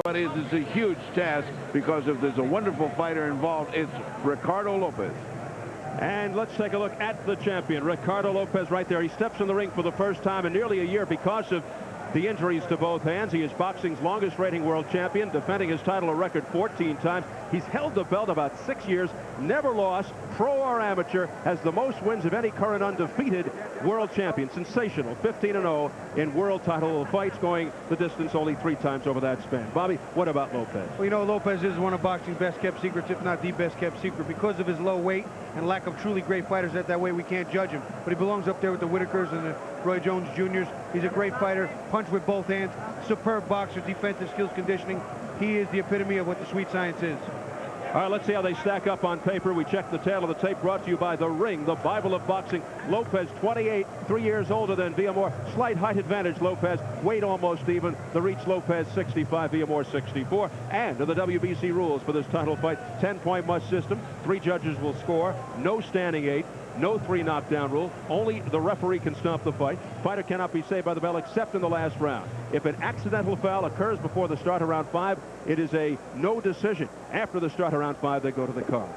but it is a huge task because if there's a wonderful fighter involved, it's Ricardo Lopez. And let's take a look at the champion, Ricardo Lopez, right there. He steps in the ring for the first time in nearly a year because of the injuries to both hands. He is boxing's longest reigning world champion, defending his title a record 14 times. He's held the belt about 6 years, never lost, pro or amateur, has the most wins of any current undefeated world champion. Sensational, 15-0 in world title fights, going the distance only 3 times over that span. Bobby, what about Lopez? Well, you know, Lopez is one of boxing's best kept secrets, if not the best kept secret. Because of his low weight and lack of truly great fighters at that weight, we can't judge him. But he belongs up there with the Whitakers and the Roy Jones Jr.'s. He's a great fighter, punch with both hands, superb boxer, defensive skills, conditioning. He is the epitome of what the sweet science is. All right, let's see how they stack up on paper. We check the tail of the tape, brought to you by The Ring, the Bible of boxing. Lopez, 28, 3 years older than Villamor. Slight height advantage, Lopez. Weight almost even. The reach, Lopez, 65, Villamor, 64. And the WBC rules for this title fight, 10-point must system. 3 judges will score. No standing 8. No 3 knockdown rule. Only the referee can stop the fight. Fighter cannot be saved by the bell except in the last round. If an accidental foul occurs before the start of round 5, it is a no decision. After the start of round 5, they go to the cards.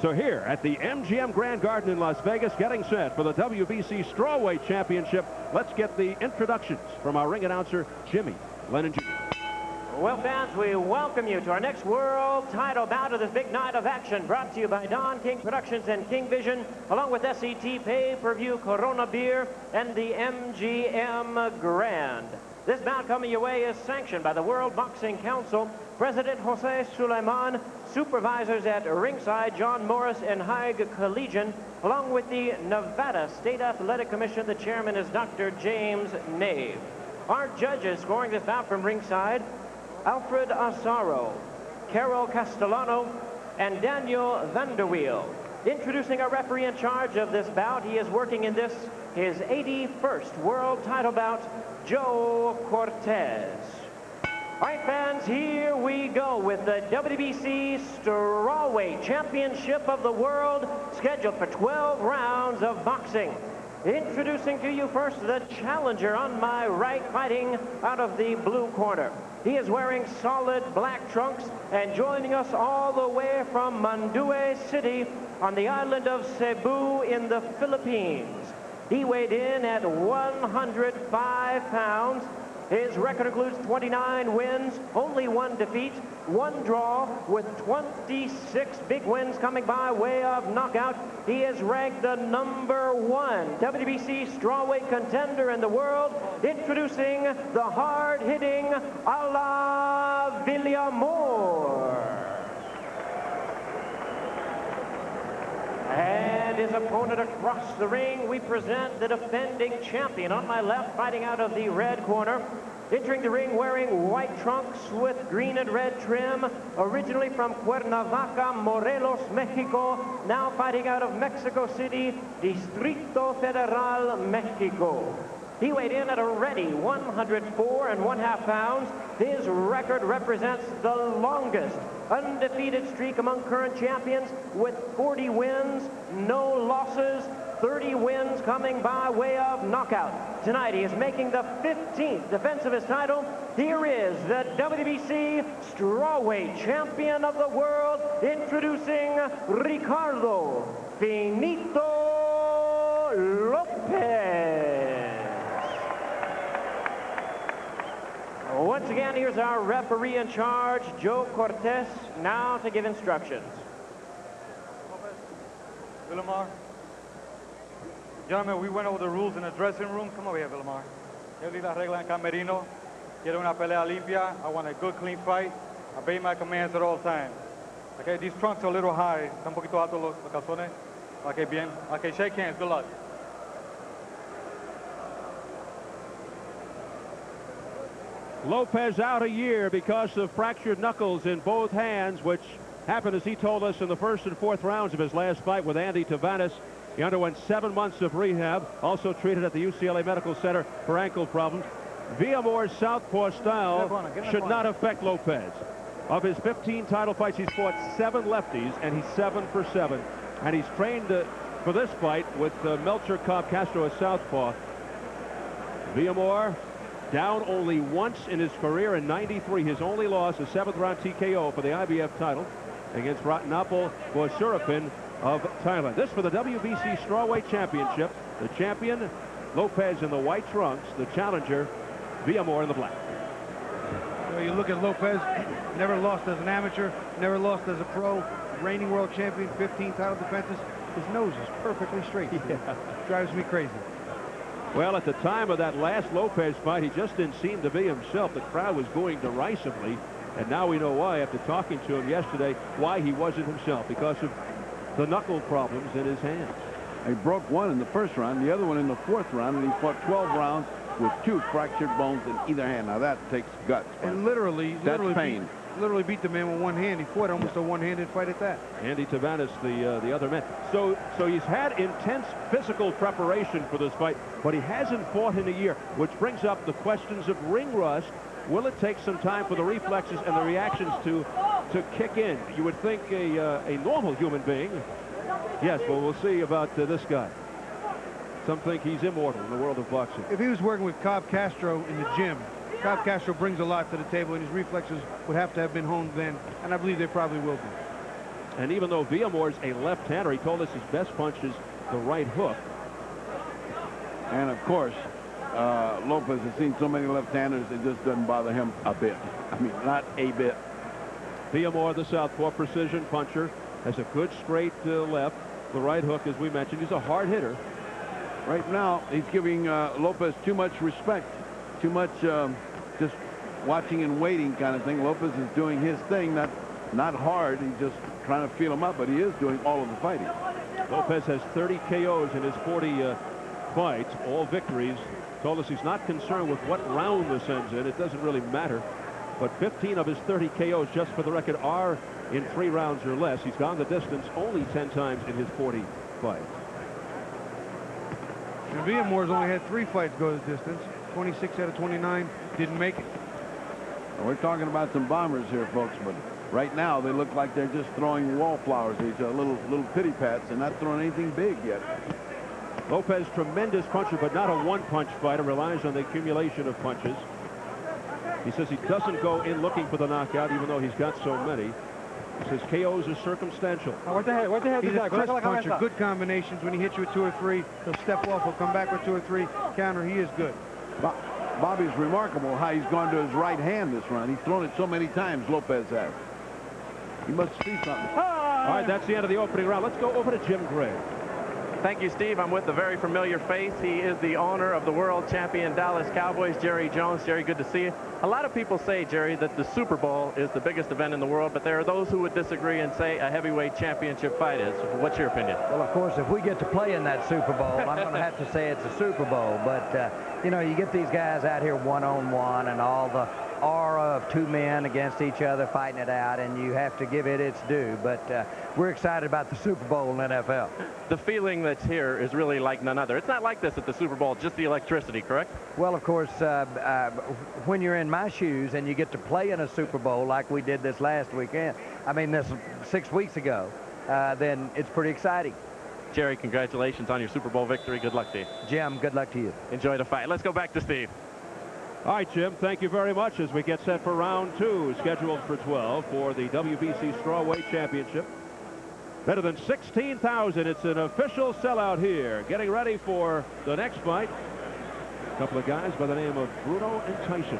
So here at the MGM Grand Garden in Las Vegas, getting set for the WBC Strawweight Championship, let's get the introductions from our ring announcer, Jimmy Lennon Jr. Well, fans, we welcome you to our next world title bout of this big night of action, brought to you by Don King Productions and King Vision, along with SET Pay-Per-View, Corona Beer, and the MGM Grand. This bout coming your way is sanctioned by the World Boxing Council, President Jose Suleiman, supervisors at ringside, John Morris and Haig Collegian, along with the Nevada State Athletic Commission. The chairman is Dr. James Nave. Our judges scoring this bout from ringside: Alfred Asaro, Carol Castellano, and Daniel Vanderweel. Introducing our referee in charge of this bout, he is working in this, his 81st world title bout, Joe Cortez. All right, fans, here we go with the WBC Strawweight Championship of the World, scheduled for 12 rounds of boxing. Introducing to you first the challenger on my right, fighting out of the blue corner. He is wearing solid black trunks and joining us all the way from Manduay City on the island of Cebu in the Philippines. He weighed in at 105 pounds. His record includes 29 wins, only 1 defeat, 1 draw, with 26 big wins coming by way of knockout. He is ranked the #1 WBC strawweight contender in the world. Introducing the hard-hitting Edito Villamor. And his opponent across the ring, we present the defending champion. On my left, fighting out of the red corner, entering the ring wearing white trunks with green and red trim, originally from Cuernavaca, Morelos, Mexico, now fighting out of Mexico City, Distrito Federal, Mexico. He weighed in at a ready 104 1/2 pounds. His record represents the longest undefeated streak among current champions, with 40 wins, no losses, 30 wins coming by way of knockout. Tonight he is making the 15th defense of his title. Here is the WBC Strawweight Champion of the World, introducing Ricardo Finito Lopez. Once again, here's our referee in charge, Joe Cortez, now to give instructions. Villamor. Gentlemen, we went over the rules in the dressing room. Come over here, Villamor. Yo leí las reglas en camerino. Quiero una pelea limpia. I want a good, clean fight. Obey my commands at all times. Okay, these trunks are a little high. Están un poquito altos los calzones. Okay, bien. Okay, shake hands. Good luck. Lopez out a year because of fractured knuckles in both hands, which happened, as he told us, in the first and fourth rounds of his last fight with Andy Tavares. He underwent 7 months of rehab, also treated at the UCLA Medical Center for ankle problems. Villamor's southpaw style should not affect Lopez. Of his 15 title fights, he's fought 7 lefties, and he's 7 for 7. And he's trained for this fight with Melcher Cobb Castro as southpaw. Villamor down only once in his career in '93. His only loss, a 7th-round TKO for the IBF title against Ratnapol Bosurapin of Thailand. This for the WBC Strawweight Championship. The champion, Lopez, in the white trunks. The challenger, Villamor, in the black. So you look at Lopez, never lost as an amateur, never lost as a pro, reigning world champion, 15 title defenses. His nose is perfectly straight. Yeah. Drives me crazy. Well, at the time of that last Lopez fight, he just didn't seem to be himself. The crowd was booing derisively, and now we know why, after talking to him yesterday, why he wasn't himself, because of the knuckle problems in his hands. He broke one in the first round, the other one in the 4th round, and he fought 12 rounds with 2 fractured bones in either hand. Now that takes guts. And literally pain. Literally beat the man with one hand. He fought almost a one-handed fight at that. Andy Tavares, the other man. So he's had intense physical preparation for this fight, but he hasn't fought in a year, which brings up the questions of ring rust. Will it take some time for the reflexes and the reactions to kick in? You would think a normal human being. Yes, well, we'll see about this guy. Some think he's immortal in the world of boxing. If he was working with Cobb Castro in the gym, Cobb Castro brings a lot to the table, and his reflexes would have to have been honed then, and I believe they probably will be. And even though Villamor's a left-hander, he told us his best punch is the right hook. And of course, Lopez has seen so many left-handers, it just doesn't bother him a bit. I mean, not a bit. Villamor, the southpaw precision puncher, has a good straight left. The right hook, as we mentioned, he's a hard hitter. Right now, he's giving Lopez too much respect, too much just watching and waiting kind of thing. Lopez is doing his thing, not hard. He's just trying to feel him up, but he is doing all of the fighting. Lopez has 30 KOs in his 40 fights, all victories. Told us he's not concerned with what round this ends in. It doesn't really matter. But 15 of his 30 KOs, just for the record, are in 3 rounds or less. He's gone the distance only 10 times in his 40 fights. And Villamor's only had 3 fights go the distance. 26 out of 29 didn't make it. We're talking about some bombers here, folks, but right now they look like they're just throwing wallflowers at each other, little pity pats, and not throwing anything big yet. Lopez, tremendous puncher, but not a one-punch fighter, relies on the accumulation of punches. He says he doesn't go in looking for the knockout, even though he's got so many. He says KOs are circumstantial. He's a crisp puncher, good combinations. When he hits you with 2 or 3, he'll step off, he'll come back with 2 or 3, counter. He is good. Bobby's remarkable how he's gone to his right hand this round. He's thrown it so many times, Lopez has. He must see something. All right, that's the end of the opening round. Let's go over to Jim Gray. Thank you, Steve. I'm with a very familiar face. He is the owner of the world champion Dallas Cowboys, Jerry Jones. Jerry, good to see you. A lot of people say, Jerry, that the Super Bowl is the biggest event in the world, but there are those who would disagree and say a heavyweight championship fight is. What's your opinion? Well, of course, if we get to play in that Super Bowl, I'm going to have to say it's a Super Bowl. But, you know, you get these guys out here one-on-one and all the aura of 2 men against each other fighting it out, and you have to give it its due. But we're excited about the Super Bowl in NFL. The feeling that's here is really like none other. It's not like this at the Super Bowl, just the electricity, correct? Well, of course, when you're in my shoes and you get to play in a Super Bowl like we did this last weekend, I mean, this 6 weeks ago, then it's pretty exciting. Jerry, congratulations on your Super Bowl victory. Good luck to you. Jim, good luck to you. Enjoy the fight. Let's go back to Steve. All right, Jim, thank you very much as we get set for round 2, scheduled for 12 for the WBC Strawweight Championship. Better than 16,000. It's an official sellout here. Getting ready for the next fight. A couple of guys by the name of Bruno and Tyson.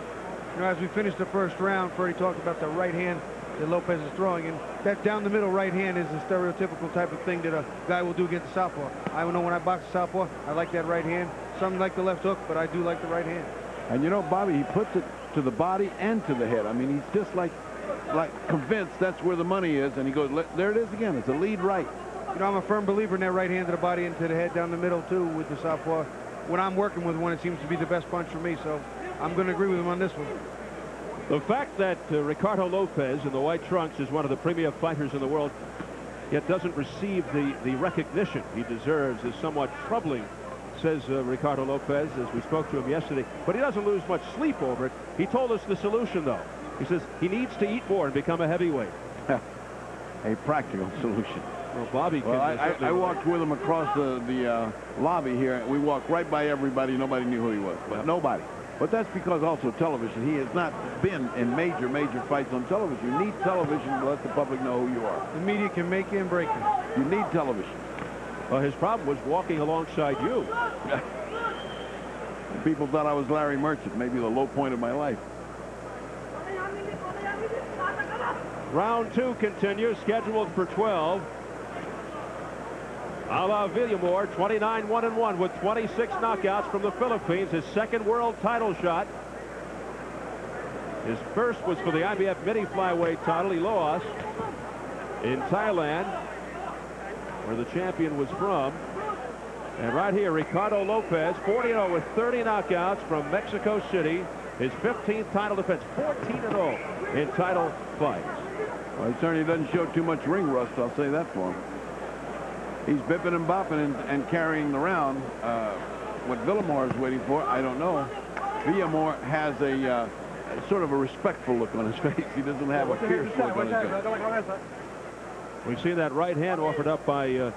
You know, as we finished the first round, Freddie talked about the right hand that Lopez is throwing, and that down the middle right hand is a stereotypical type of thing that a guy will do against the southpaw. I know when I box the southpaw, I like that right hand. Some like the left hook, but I do like the right hand. And you know, Bobby, he puts it to the body and to the head. I mean, he's just like convinced that's where the money is, and he goes, there it is again. It's a lead right. You know, I'm a firm believer in that right hand to the body and to the head down the middle, too, with the southpaw. When I'm working with one, it seems to be the best punch for me, so I'm going to agree with him on this one. The fact that Ricardo Lopez in the white trunks is one of the premier fighters in the world, yet doesn't receive the recognition he deserves, is somewhat troubling, says Ricardo Lopez, as we spoke to him yesterday. But he doesn't lose much sleep over it. He told us the solution, though. He says he needs to eat more and become a heavyweight. A practical solution. Well, Bobby can... Well, I walked with him across the lobby here. We walked right by everybody. Nobody knew who he was, but nobody. But that's because also television. He has not been in major fights on television. You need television to let the public know who you are. The media can make you and break you. You need television. Well, his problem was walking alongside you. People thought I was Larry Merchant, maybe the low point of my life. Round 2 continues, scheduled for 12. Villamor, 29-1-1 with 26 knockouts from the Philippines, his second world title shot. His first was for the IBF mini flyweight title. He lost in Thailand, where the champion was from. And right here, Ricardo Lopez, 40-0 with 30 knockouts from Mexico City. His 15th title defense, 14-0 in title fights. Well, he certainly doesn't show too much ring rust, I'll say that for him. He's bipping and bopping and carrying the round. What Villamor is waiting for, I don't know. Villamor has a sort of a respectful look on his face. He doesn't have a fierce look on his face. We've seen that right hand offered up by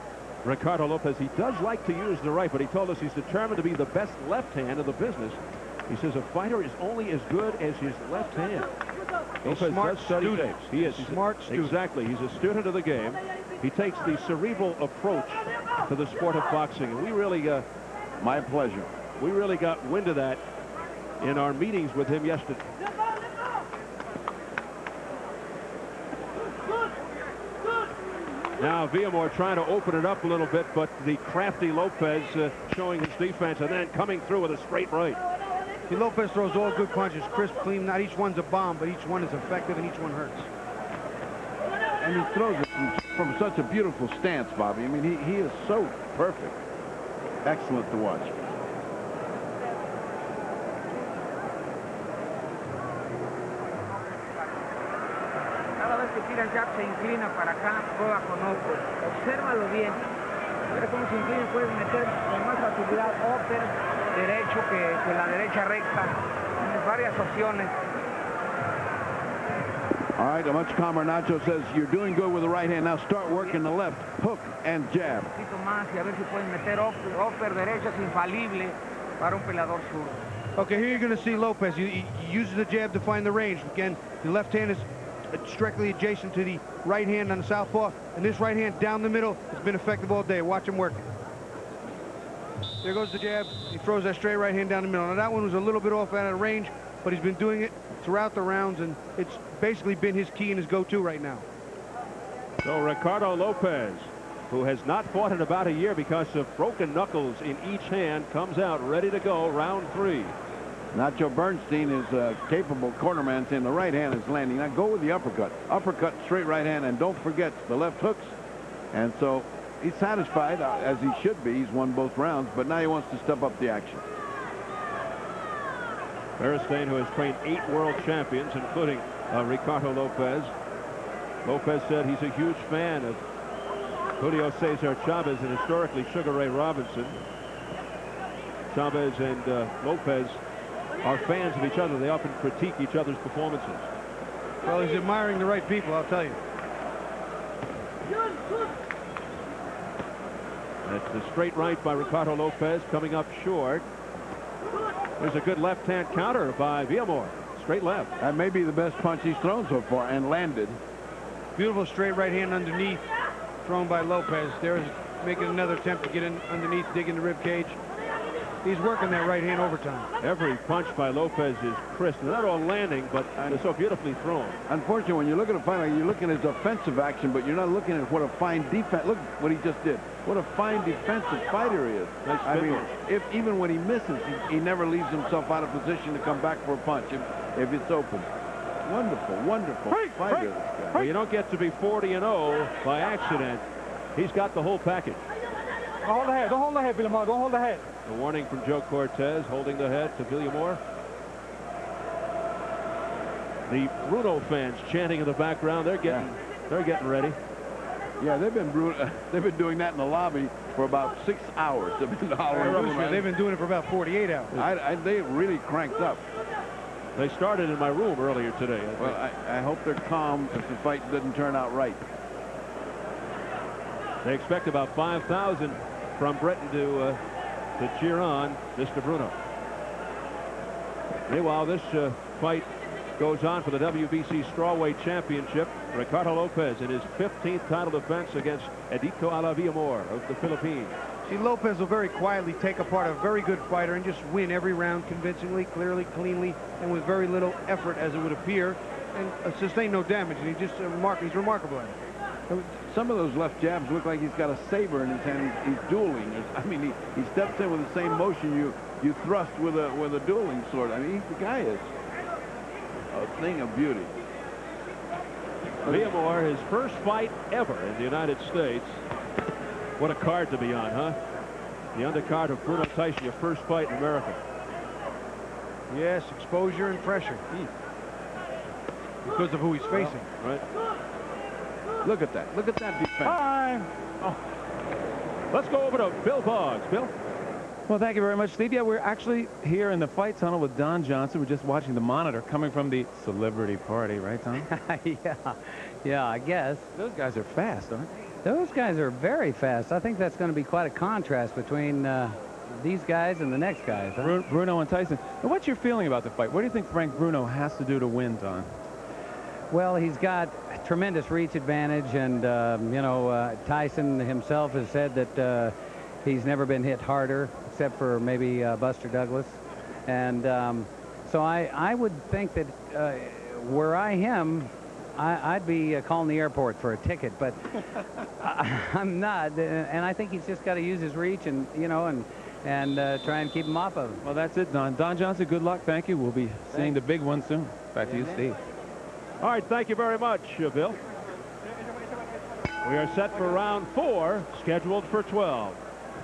Ricardo Lopez. He does like to use the right, but he told us he's determined to be the best left hand of the business. He says a fighter is only as good as his left hand. Lopez does study tapes. He is. He's smart student. Exactly. He's a student of the game. He takes the cerebral approach to the sport of boxing. And we really my pleasure. We really got wind of that in our meetings with him yesterday. Now Villamor trying to open it up a little bit, but the crafty Lopez showing his defense and then coming through with a straight right. See, Lopez throws all good punches, crisp, clean. Not each one's a bomb, but each one is effective and each one hurts. And he throws it from such a beautiful stance, Bobby. I mean, he is so perfect. Excellent to watch. Cada vez que tira jab se inclina para acá, prueba con ojo. Obsérvalo bien. Mira cómo se inclina, puedes meter con más facilidad upper derecho que la derecha recta. Tienes varias opciones. All right, a much calmer Nacho says you're doing good with the right hand. Now start working the left, hook and jab. Un poquito más y a ver si pueden meter upper derecha, es infalible para un peleador zurdo. Okay, here you're going to see Lopez. He uses the jab to find the range. Again, the left hand is strictly adjacent to the right hand on the southpaw, and this right hand down the middle has been effective all day. Watch him work. There goes the jab. He throws that straight right hand down the middle. Now that one was a little bit off out of range, but he's been doing it throughout the rounds, and it's basically been his key and his go-to right now. So Ricardo Lopez, who has not fought in about a year because of broken knuckles in each hand, comes out ready to go, round 3. Nacho Bernstein is a capable cornerman, saying the right hand is landing. Now go with the uppercut. Uppercut, straight right hand, and don't forget the left hooks. And so he's satisfied, as he should be. He's won both rounds, but now he wants to step up the action. Bernstein, who has trained 8 world champions, including Ricardo Lopez. Lopez said he's a huge fan of Julio Cesar Chavez and historically Sugar Ray Robinson. Chavez and Lopez are fans of each other. They often critique each other's performances. Well, he's admiring the right people, I'll tell you. That's the straight right by Ricardo Lopez, coming up short. There's a good left-hand counter by Villamor. Straight left. That may be the best punch he's thrown so far, and landed. Beautiful straight right hand underneath, thrown by Lopez. There's making another attempt to get in underneath, dig in the rib cage. He's working that right hand overtime. Every punch by Lopez is crisp. Not all landing, but they're so beautifully thrown. Unfortunately, when you look at a fight, you're looking at his offensive action, but you're not looking at what a fine defense. Look what he just did. What a fine defensive fighter he is. Nice I mean, finish. even when he misses, he never leaves himself out of position to come back for a punch if it's open. Wonderful, wonderful fighter, this guy. Well, you don't get to be 40-0 by accident. He's got the whole package. Don't hold the head. Don't hold the head, Villamor. Don't hold the head. A warning from Joe Cortez, holding the head to Villamor. The Bruno fans chanting in the background. They're getting ready. Yeah, they've been doing that in the lobby for about 6 hours. They've They've been doing it for about 48 hours. They really cranked up. They started in my room earlier today. Well, I hope they're calm if the fight doesn't turn out right. They expect about 5,000 from Britain to cheer on Mr. Bruno. Meanwhile, this fight goes on for the WBC Strawweight Championship. Ricardo Lopez in his 15th title defense against Edito Villamor of the Philippines. See, Lopez will very quietly take apart a very good fighter and just win every round convincingly, clearly, cleanly, and with very little effort, as it would appear, and sustain no damage. And he's remarkable at it. Some of those left jabs look like he's got a saber in his hand. He's dueling. I mean, he steps in with the same motion you thrust with a dueling sword. I mean, the guy is a thing of beauty. Villamor, his first fight ever in the United States. What a card to be on, huh? The undercard of Bruno Tyson, your first fight in America. Yes, exposure and pressure. Because of who he's facing. Right. Look at that. Look at that defense. Time. Oh. Let's go over to Bill Boggs. Bill? Well, thank you very much, Steve. Yeah, we're actually here in the fight tunnel with Don Johnson. We're just watching the monitor coming from the celebrity party, right, Tom? Yeah, I guess. Those guys are fast, aren't they? Those guys are very fast. I think that's going to be quite a contrast between these guys and the next guys. Huh? Bruno and Tyson. Now, what's your feeling about the fight? What do you think Frank Bruno has to do to win, Don? Well, he's got tremendous reach advantage, and you know, Tyson himself has said that he's never been hit harder, except for maybe Buster Douglas. And so I would think that were I him, I'd be calling the airport for a ticket, but I'm not. And I think he's just got to use his reach and, you know, and try and keep him off of him. Well, that's it, Don. Don Johnson, good luck. Thank you. We'll be seeing the big one soon. Back to you, Steve. All right, thank you very much, Bill. We are set for round 4, scheduled for 12.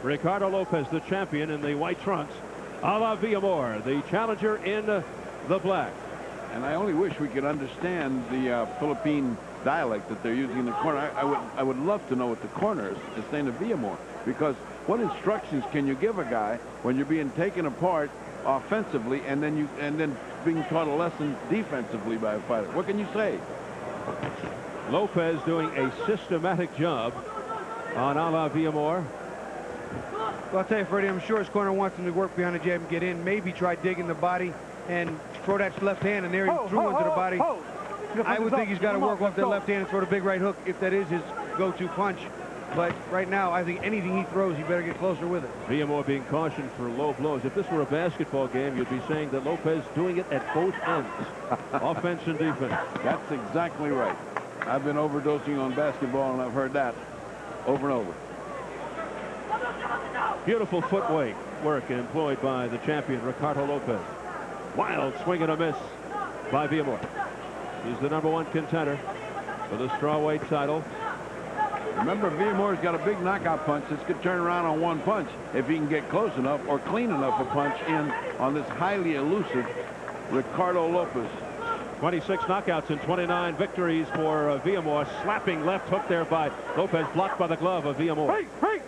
Ricardo Lopez, the champion in the white trunks. Villamor, the challenger in the black. And I only wish we could understand the Philippine dialect that they're using in the corner. I would love to know what the corner is saying to Villamor, because what instructions can you give a guy when you're being taken apart offensively and then being taught a lesson defensively by a fighter? What can you say? Lopez doing a systematic job on Villamor. Well, I'll tell you, Freddie, I'm sure his corner wants him to work behind the jab and get in, maybe try digging the body and throw that left hand, and there he threw into the body. I would think he's got to work off that left hand and throw the big right hook if that is his go-to punch. But right now, I think anything he throws, he better get closer with it. Villamor being cautioned for low blows. If this were a basketball game, you'd be saying that Lopez doing it at both ends, offense and defense. That's exactly right. I've been overdosing on basketball, and I've heard that over and over. Beautiful footwork employed by the champion, Ricardo Lopez. Wild swing and a miss by Villamor. He's the #1 contender for the strawweight title. Remember, Villamor's got a big knockout punch. This could turn around on one punch if he can get close enough or clean enough a punch in on this highly elusive Ricardo Lopez. 26 knockouts and 29 victories for Villamor. Slapping left hook there by Lopez, blocked by the glove of Villamor. Hey!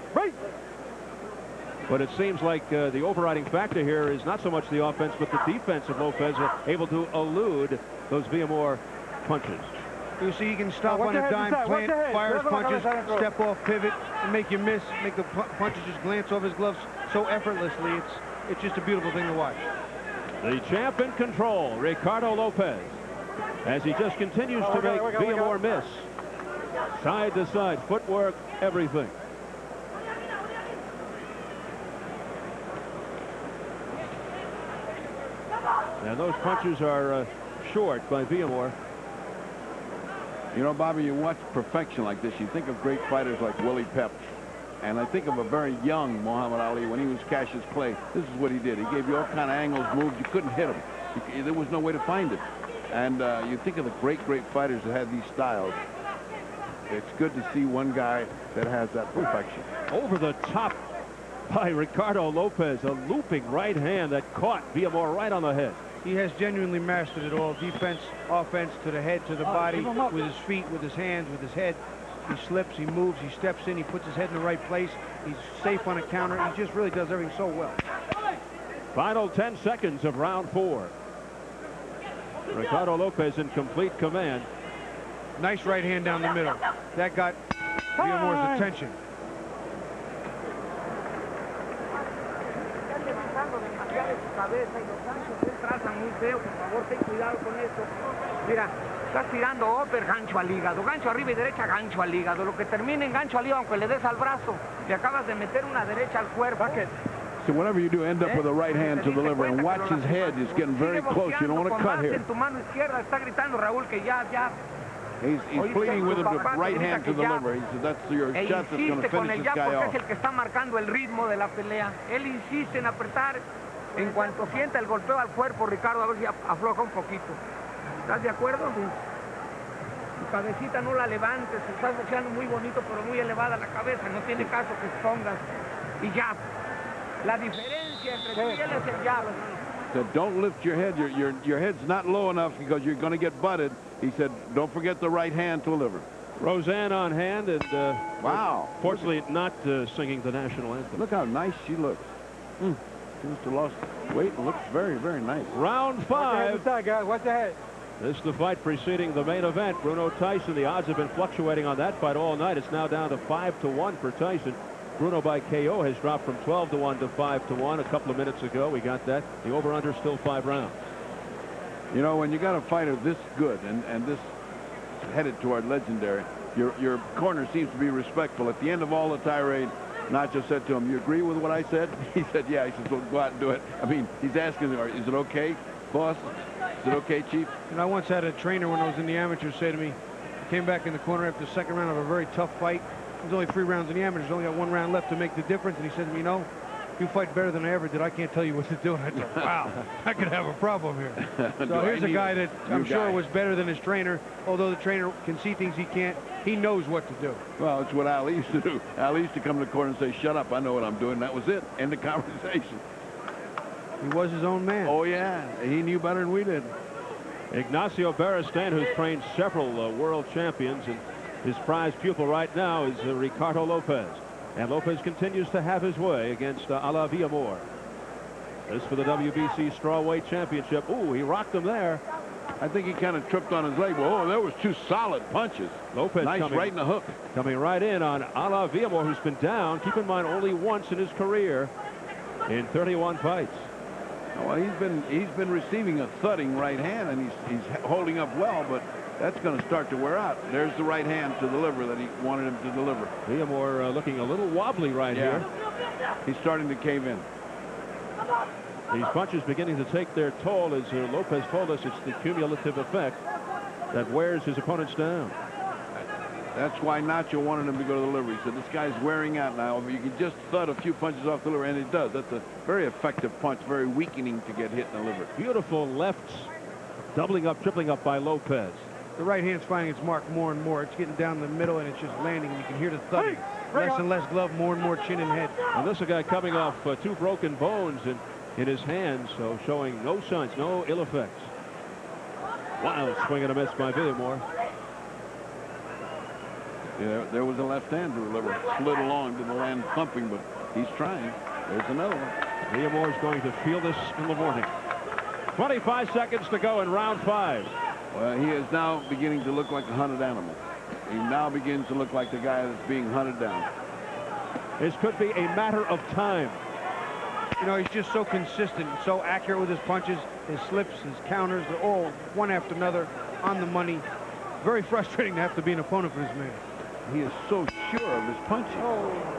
But it seems like the overriding factor here is not so much the offense, but the defense of Lopez, able to elude those Villamor punches. You see, he can stop on a dime, plant, fires punches, step off, pivot, and make you miss, make the punches just glance off his gloves so effortlessly. It's just a beautiful thing to watch. The champ in control, Ricardo Lopez, as he just continues to make Villamor miss. Side to side, footwork, everything. And those punches are short by Villamor. You know, Bobby, you watch perfection like this, you think of great fighters like Willie Pep. And I think of a very young Muhammad Ali when he was Cassius Clay. This is what he did. He gave you all kind of angles, moves. You couldn't hit him. There was no way to find it. And you think of the great fighters that had these styles. It's good to see one guy that has that perfection. Over the top by Ricardo Lopez, a looping right hand that caught Villamor right on the head. He has genuinely mastered it all. Defense, offense, to the head, to the body, with his feet, with his hands, with his head. He slips, he moves, he steps in, he puts his head in the right place. He's safe on a counter. He just really does everything so well. Final 10 seconds of round 4. Ricardo Lopez in complete command. Nice right hand down the middle. That got Villamor's attention. cabeza y los ganchos él trazan muy feo. Por favor, ten cuidado con esto. Mira, estás tirando upper, gancho al hígado, gancho arriba y derecha, gancho al hígado. Lo que termina en gancho al hígado, aunque le des al brazo, le acabas de meter una derecha al cuerpo. So whatever you do, end up with a right hand to the liver, and watch his head. He's getting very close. You don't want to cut here. En tu mano izquierda está gritando Raúl que ya. He's pleading with him to right hand to the liver. He said that's your shot that's going to finish this guy off. Es el que está marcando el ritmo de la pelea. Él insiste en apretar. En cuanto sienta el golpeo al cuerpo, Ricardo, a ver si afloja un poquito. ¿Estás de acuerdo? Tu cabecita no la levantes. Estás boxeando muy bonito, pero muy elevada la cabeza. No tiene caso que expongas. Y ya. La diferencia entre tú y él es el jab. Said, don't lift your head. Your head's not low enough because you're going to get butted. He said, don't forget the right hand to the liver. Roseanne on hand, and wow. Fortunately, not singing the national anthem. Look how nice she looks. She must have lost weight and looks very, very nice. Round 5. Watch guys. Watch the head. This is the fight preceding the main event. Bruno Tyson. The odds have been fluctuating on that fight all night. It's now down to 5-1 for Tyson. Bruno by KO has dropped from 12-1 to 5-1 a couple of minutes ago. We got that. The over-under still 5 rounds. You know, when you got a fighter this good and this headed toward legendary, your corner seems to be respectful. At the end of all the tirade, Nacho said to him, you agree with what I said? He said, yeah. He says, well, go out and do it. I mean, he's asking, is it okay, boss? Is it okay, Chief? And I once had a trainer when I was in the amateurs say to me, came back in the corner after the second round of a very tough fight. There's only 3 rounds in the amateurs. Only got 1 round left to make the difference. And he said to me, you know, you fight better than I ever did. I can't tell you what to do. And I thought, wow, I could have a problem here. So here's a guy that I'm sure was better than his trainer. Although the trainer can see things he can't, he knows what to do. Well, it's what Ali used to do. Ali used to come to the corner and say, shut up, I know what I'm doing. That was it. End of conversation. He was his own man. Oh, yeah. He knew better than we did. Ignacio Beristain, who's trained several world champions, and his prized pupil right now is Ricardo Lopez. And Lopez continues to have his way against Edito Villamor. This for the WBC Strawweight Championship. Ooh, he rocked him there. I think he kind of tripped on his leg. Oh, there was 2 solid punches. Lopez nice coming right in the hook. Coming right in on Edito Villamor, who's been down, keep in mind, only once in his career in 31 fights. Well, he's been receiving a thudding right hand, and he's holding up well, but that's going to start to wear out. There's the right hand to the liver that he wanted him to deliver. Villamor looking a little wobbly right here. He's starting to cave in. These punches beginning to take their toll, as Lopez told us. It's the cumulative effect that wears his opponents down. That's why Nacho wanted him to go to the liver. He said, this guy's wearing out now. You can just thud a few punches off the liver, and it does. That's a very effective punch, very weakening to get hit in the liver. Beautiful lefts, doubling up, tripling up by Lopez. The right hand's finding its mark more and more. It's getting down the middle, and it's just landing. You can hear the thudding. Less and less glove, more and more chin and head. And this is a guy coming off 2 broken bones in his hands, so showing no signs, no ill effects. Wild swing and a miss by Villamor. Yeah, there was a left hand to the liver. Slid along, didn't land thumping, but he's trying. There's another one. Villamor is going to feel this in the morning. 25 seconds to go in round 5. Well, he is now beginning to look like a hunted animal. He now begins to look like the guy that's being hunted down. This could be a matter of time. You know, he's just so consistent, so accurate with his punches, his slips, his counters. They're all one after another on the money. Very frustrating to have to be an opponent for this man. He is so sure of his punching. Oh.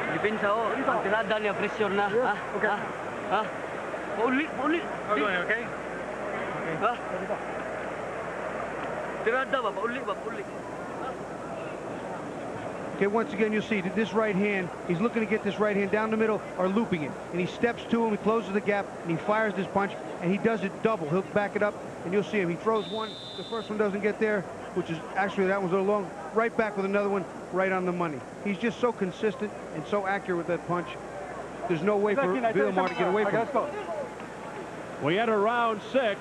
Depensa tirada niya pressure na. Paulit. Okay? Tirada ba, paulit. Okay, once again, you'll see that this right hand, he's looking to get this right hand down the middle or looping it. And he steps to him, he closes the gap, and he fires this punch, and he does it double. He'll back it up, and you'll see him. He throws one, the first one doesn't get there, which is actually, that one's a little long. Right back with another one, right on the money. He's just so consistent and so accurate with that punch. There's no way for Villamor to get away from it. We enter round 6.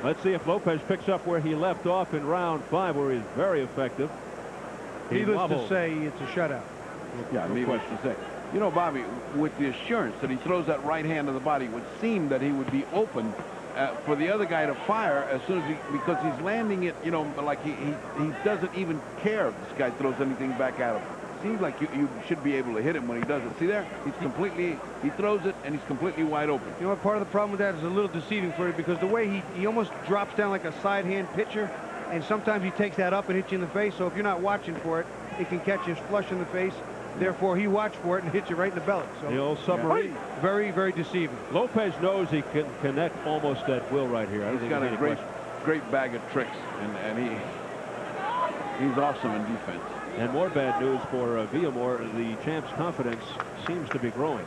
Let's see if Lopez picks up where he left off in round 5, where he's very effective. Needless to say, it's a shutout. Yeah, needless to say. You know, Bobby, with the assurance that he throws that right hand to the body, it would seem that he would be open for the other guy to fire as soon as because he's landing it, you know, like he doesn't even care if this guy throws anything back at him. Seems like you should be able to hit him when he does it. See there? He throws it, and he's completely wide open. You know what? Part of the problem with that is a little deceiving for you because the way he almost drops down like a side hand pitcher, and sometimes he takes that up and hits you in the face. So if you're not watching for it, it can catch you flush in the face. Therefore, he watched for it and hits you right in the belly. So, the old submarine. Yeah. Very, very deceiving. Lopez knows he can connect almost at will right here. He's got a great bag of tricks, and he's awesome in defense. And more bad news for Villamor. The champ's confidence seems to be growing.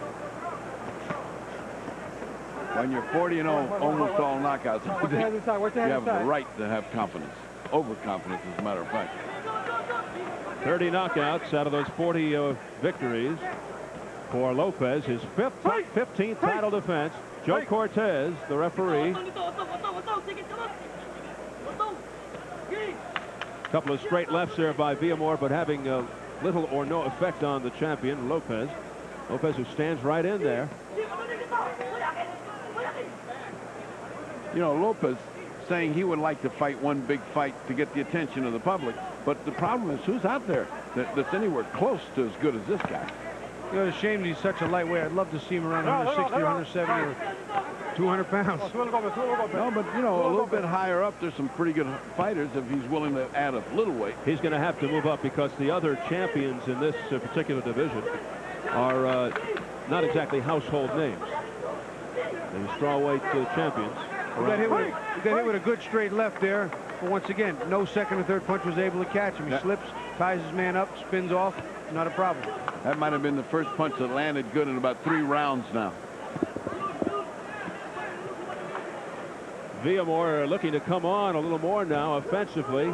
When you're 40-0, almost all knockouts, you have the right to have confidence. Overconfidence, as a matter of fact. 30 knockouts out of those 40 victories for Lopez. His 15th title defense. Joe Cortez, the referee. A couple of straight lefts there by Villamor, but having little or no effect on the champion, Lopez. Lopez, who stands right in there. You know, Lopez saying he would like to fight one big fight to get the attention of the public, but the problem is who's out there that's anywhere close to as good as this guy. You know, it's a shame that he's such a lightweight. I'd love to see him around 160, 170, or 200 pounds. No, but, you know, a little bit higher up, there's some pretty good fighters if he's willing to add a little weight. He's going to have to move up because the other champions in this particular division are not exactly household names. The strawweight champions. He got hit with a good straight left there. But once again, no second or third punch was able to catch him. He slips, ties his man up, spins off. Not a problem. That might have been the first punch that landed good in about 3 rounds now. Villamor looking to come on a little more now offensively.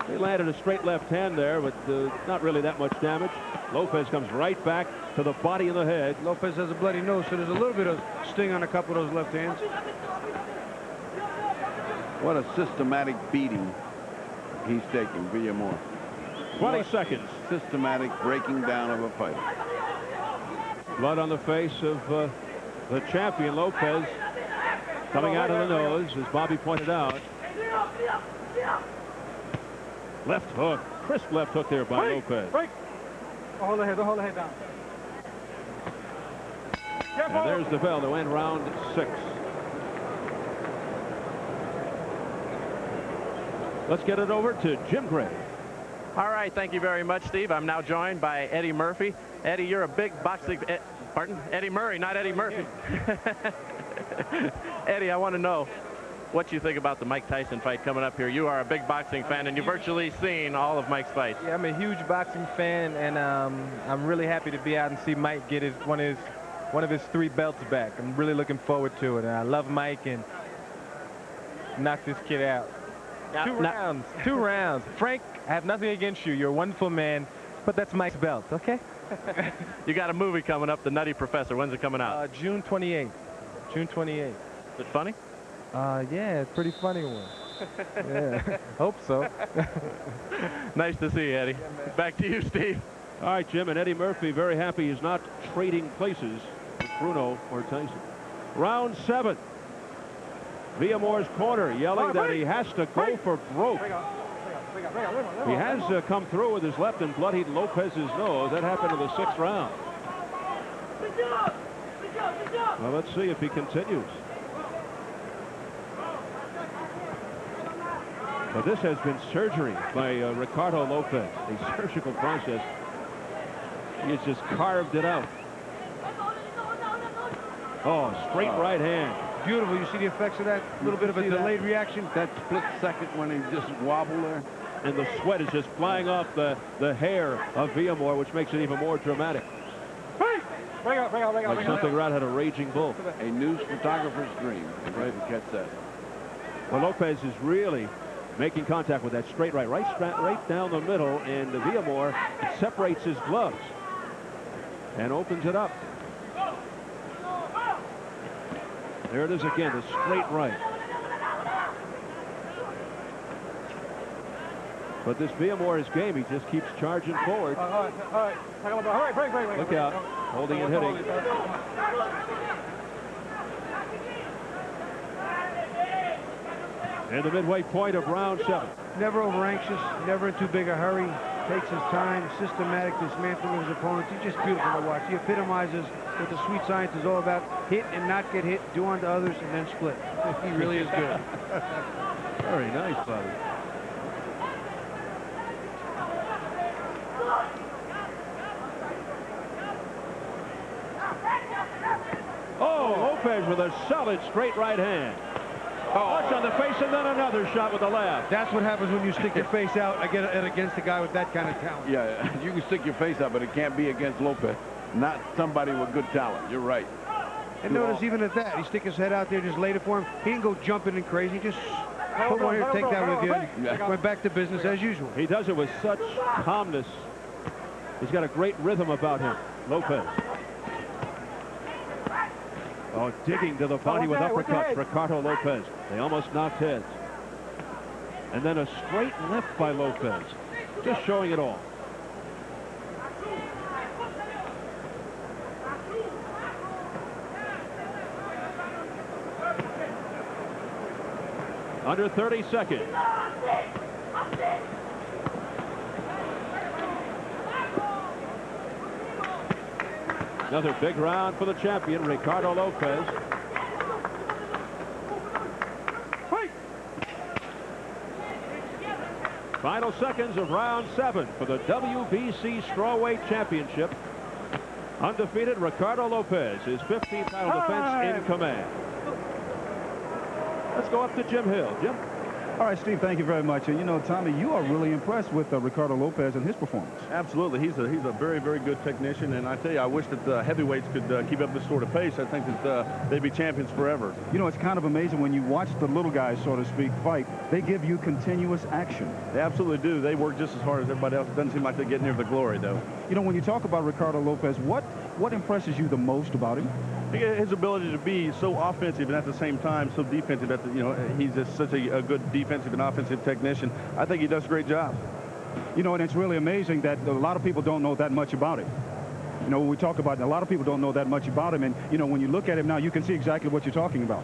He landed a straight left hand there, but not really that much damage. Lopez comes right back to the body of the head. Lopez has a bloody nose, so there's a little bit of sting on a couple of those left hands. What a systematic beating he's taking, Villamor. 20 seconds. Systematic breaking down of a fighter. Blood on the face of the champion, Lopez, coming out of the nose, as Bobby pointed out. Left hook. Crisp left hook there by Lopez. Hold the head down. And there's the bell to end round 6. Let's get it over to Jim Gray. All right, thank you very much, Steve. I'm now joined by Eddie Murphy. Eddie, you're a big boxing... pardon? Eddie Murray, not Eddie Murphy. Eddie, I want to know what you think about the Mike Tyson fight coming up here. You are a big boxing fan, and you've virtually seen all of Mike's fights. Yeah, I'm a huge boxing fan, and I'm really happy to be out and see Mike get one of his 3 belts back. I'm really looking forward to it, and I love Mike, and knock this kid out. Now, 2 rounds. Frank, I have nothing against you. You're a wonderful man, but that's Mike's belt, okay? You got a movie coming up, The Nutty Professor. When's it coming out? June 28th. June 28th. Is it funny? Yeah, it's a pretty funny one. Yeah, hope so. Nice to see you, Eddie. Back to you, Steve. All right, Jim, and Eddie Murphy very happy he's not trading places with Bruno or Tyson. Round 7. Villamor's corner yelling that he has to go for broke. He has come through with his left and bloodied Lopez's nose. That happened in the 6th round. Well, let's see if he continues. But this has been surgery by Ricardo Lopez, a surgical process. He has just carved it out. Oh, straight right hand. Beautiful. You see the effects of that? A little bit of a delayed reaction. That split second when he just wobbled there. And the sweat is just flying off the hair of Villamor, which makes it even more dramatic. Like something right had a raging bull. A news photographer's dream. Right to catch that. Well, Lopez is really making contact with that straight right down the middle, and Villamor separates his gloves and opens it up. There it is again, the straight right. But this Villamor is game. He just keeps charging forward. All right, break. Look out. Holding and hitting. And the midway point of round 7. Never over anxious, never in too big a hurry. Takes his time, systematic dismantling of his opponents. He's just beautiful to watch. He epitomizes what the sweet science is all about. Hit and not get hit, do unto others, and then split. He really is good. Very nice, buddy. Oh, Lopez with a solid straight right hand. Punch on the face and then another shot with the left. That's what happens when you stick your face out against a guy with that kind of talent. Yeah, you can stick your face out, but it can't be against Lopez. Not somebody with good talent. You're right. And notice even at that, he stick his head out there, just laid it for him. He didn't go jumping and crazy. Just put one here, take that with you. And went back to business as usual. He does it with such calmness. He's got a great rhythm about him, Lopez. Oh, digging to the body with uppercuts, Ricardo Lopez. They almost knocked heads. And then a straight left by Lopez. Just showing it all. Under 30 seconds. Another big round for the champion, Ricardo Lopez. Final seconds of round 7 for the WBC Strawweight Championship. Undefeated Ricardo Lopez, his 15th title defense in command. Let's go up to Jim Hill. Jim? All right, Steve, thank you very much. And, you know, Tommy, you are really impressed with Ricardo Lopez and his performance. Absolutely. He's a very, very good technician. And I tell you, I wish that the heavyweights could keep up this sort of pace. I think that they'd be champions forever. You know, it's kind of amazing when you watch the little guys, so to speak, fight. They give you continuous action. They absolutely do. They work just as hard as everybody else. It doesn't seem like they get near the glory, though. You know, when you talk about Ricardo Lopez, what impresses you the most about him? His ability to be so offensive and at the same time so defensive. He's just such a good defensive and offensive technician. I think he does a great job. You know, and it's really amazing that a lot of people don't know that much about him. You know, when we talk about it, a lot of people don't know that much about him. And, you know, when you look at him now, you can see exactly what you're talking about.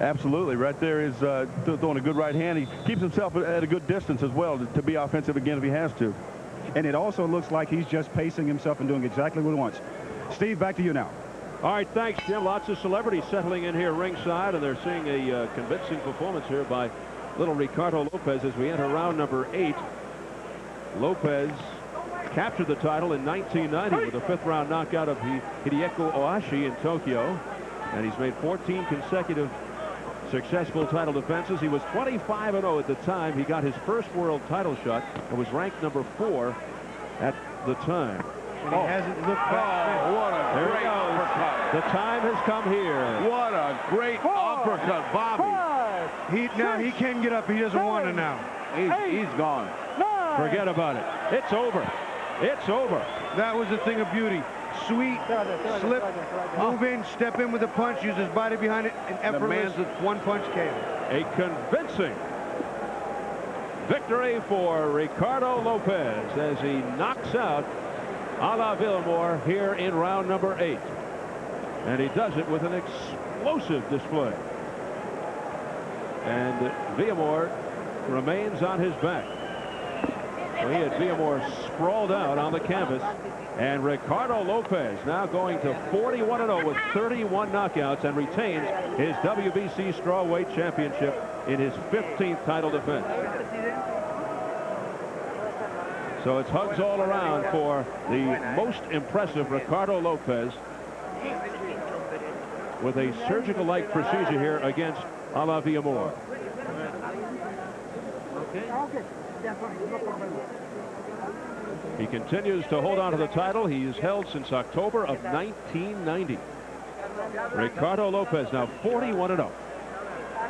Absolutely. Right there is throwing a good right hand. He keeps himself at a good distance as well to be offensive again if he has to. And it also looks like he's just pacing himself and doing exactly what he wants. Steve, back to you now. All right, thanks, Jim. Lots of celebrities settling in here ringside, and they're seeing a convincing performance here by little Ricardo Lopez as we enter round number 8. Lopez captured the title in 1990 with a 5th-round knockout of Hideko Ohashi in Tokyo, and he's made 14 consecutive successful title defenses. He was 25-0 at the time. He got his first world title shot and was ranked number 4 at the time. And he hasn't looked back. Oh, what a great uppercut. The time has come here. What a great uppercut, Bobby. Now he can get up. He doesn't want to now. He's gone. Forget about it. It's over. It's over. That was a thing of beauty. Sweet, slip, move in, step in with a punch, use his body behind it, and effortless one-punch KO. A convincing victory for Ricardo Lopez as he knocks out Villamor here in round number 8. And he does it with an explosive display. And Villamor remains on his back. So he had Villamor sprawled out on the canvas. And Ricardo Lopez now going to 41-0 with 31 knockouts and retains his WBC Strawweight Championship in his 15th title defense. So it's hugs all around for the most impressive Ricardo Lopez with a surgical-like procedure here against Villamor. He continues to hold on to the title. He is held since October of 1990. Ricardo Lopez now 41-0.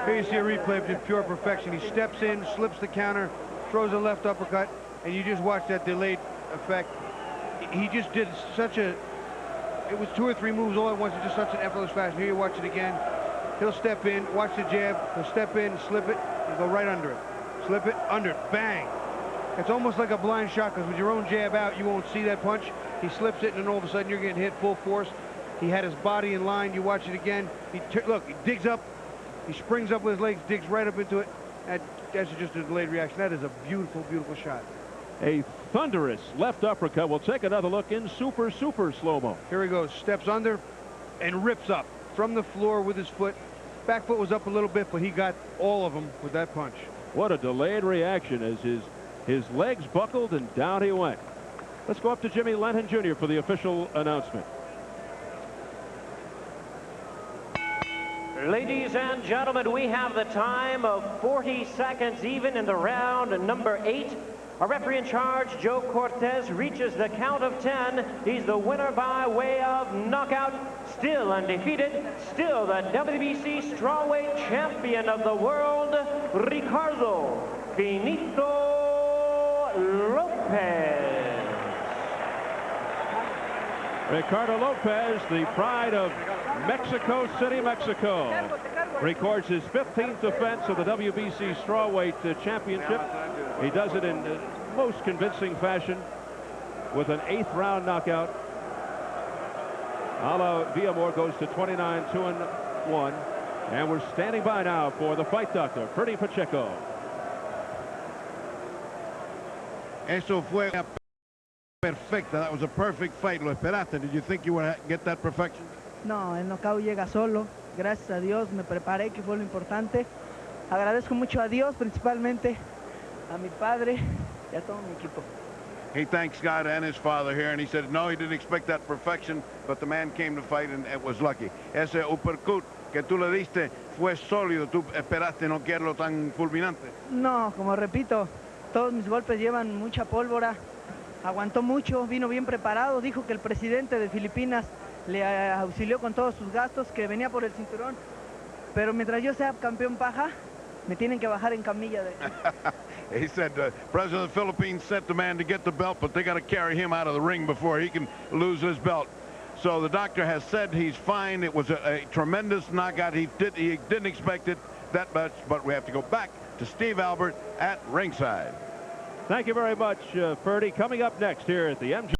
Here you see a replay of just pure perfection. He steps in, slips the counter, throws a left uppercut, and you just watch that delayed effect. He just did such a... It was 2 or 3 moves all at once. It's just such an effortless fashion. Here you watch it again. He'll step in, watch the jab. He'll step in, slip it, and go right under it. Slip it, under it, bang. It's almost like a blind shot, because with your own jab out, you won't see that punch. He slips it, and then all of a sudden you're getting hit full force. He had his body in line. You watch it again. Look, he digs up. He springs up with his legs, digs right up into it. That's just a delayed reaction. That is a beautiful, beautiful shot. A thunderous left uppercut. We'll take another look in super slow-mo. Here he goes. Steps under and rips up from the floor with his foot. Back foot was up a little bit, but he got all of them with that punch. What a delayed reaction as his legs buckled and down he went. Let's go up to Jimmy Lenton Jr. for the official announcement. Ladies and gentlemen, we have the time of 40 seconds even in the round number 8. Our referee in charge, Joe Cortez, reaches the count of 10. He's the winner by way of knockout, still undefeated, still the WBC strawweight champion of the world, Ricardo Finito Lopez. Ricardo Lopez, the pride of Mexico City, Mexico, records his 15th defense of the WBC strawweight championship. He does it in most convincing fashion with an 8th round knockout. Villamor goes to 29-2-1, and we're standing by now for the fight doctor, Ferdy Pacheco. Eso fue perfecta. That was a perfect fight. Lo esperaste. Did you think you would get that perfection? No, el knockout llega solo. Gracias a Dios me preparé, que fue lo importante. Agradezco mucho a Dios, principalmente a mi padre y a todo mi equipo. He thanks God and his father here, and he said no, he didn't expect that perfection, but the man came to fight and it was lucky. Ese uppercut que tú le diste fue sólido. Tú esperaste no quererlo tan fulminante. No, como repito, todos mis golpes llevan mucha pólvora. Aguantó mucho, vino bien preparado. Dijo que el presidente de Filipinas le auxilió con todos sus gastos, que venía por el cinturón. Pero mientras yo sea campeón paja, me tienen que bajar en camilla de... He said the president of the Philippines sent the man to get the belt, but they got to carry him out of the ring before he can lose his belt. So the doctor has said he's fine. It was a tremendous knockout. He didn't expect it that much, but we have to go back to Steve Albert at ringside. Thank you very much, Ferdy. Coming up next here at the MG.